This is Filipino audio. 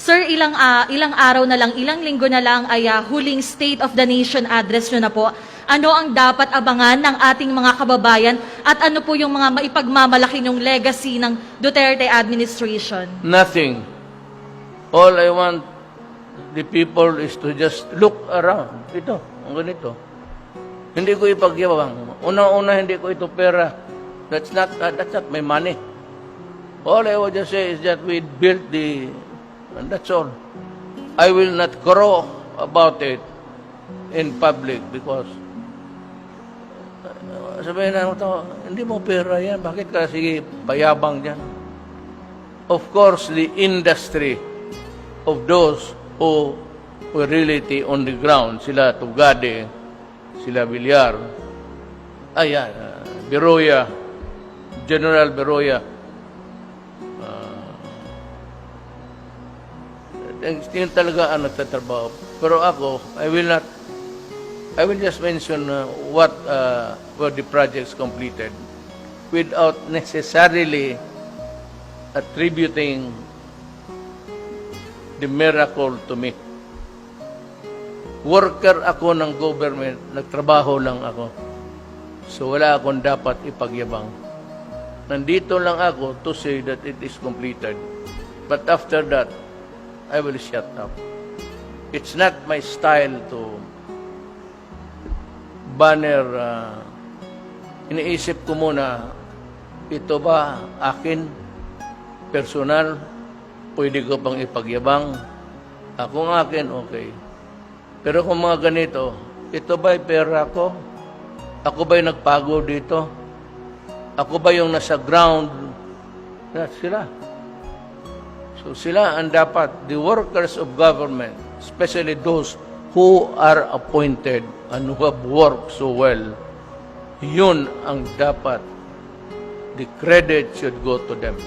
Sir, ilang araw na lang, ilang linggo na lang ay huling State of the Nation address nyo na po. Ano ang dapat abangan ng ating mga kababayan at ano po yung mga maipagmamalaki ng legacy ng Duterte administration? Nothing. All I want the people is to just look around. Ito, ang ganito. Hindi ko ipagyabang. Una-una, hindi ko ito pera. That's not my money. All I would just say is that we built and that's all. I will not crow about it in public because sabihin na ito, hindi mo pera yan. Bakit ka sige payabang dyan? Of course, the industry of those who were really on the ground, sila Tugade, sila Villar, ayan, Beroya, General Beroya, yun talaga ang nagtatrabaho. Pero ako, I will just mention what were the projects completed without necessarily attributing the miracle to me. Worker ako ng government, nagtrabaho lang ako. So wala akong dapat ipagyabang. Nandito lang ako to say that it is completed. But after that, I will shut up. It's not my style to banner. Iniisip ko muna, ito ba akin, personal, pwede ko pang ipagyabang. Ako ng akin, okay. Pero kung mga ganito, ito ba'y pera ko? Ako ba'y nagpago dito? Ako ba yung nasa ground? Sila. So sila ang dapat, the workers of government, especially those who are appointed and who have worked so well, yun ang dapat, the credit should go to them.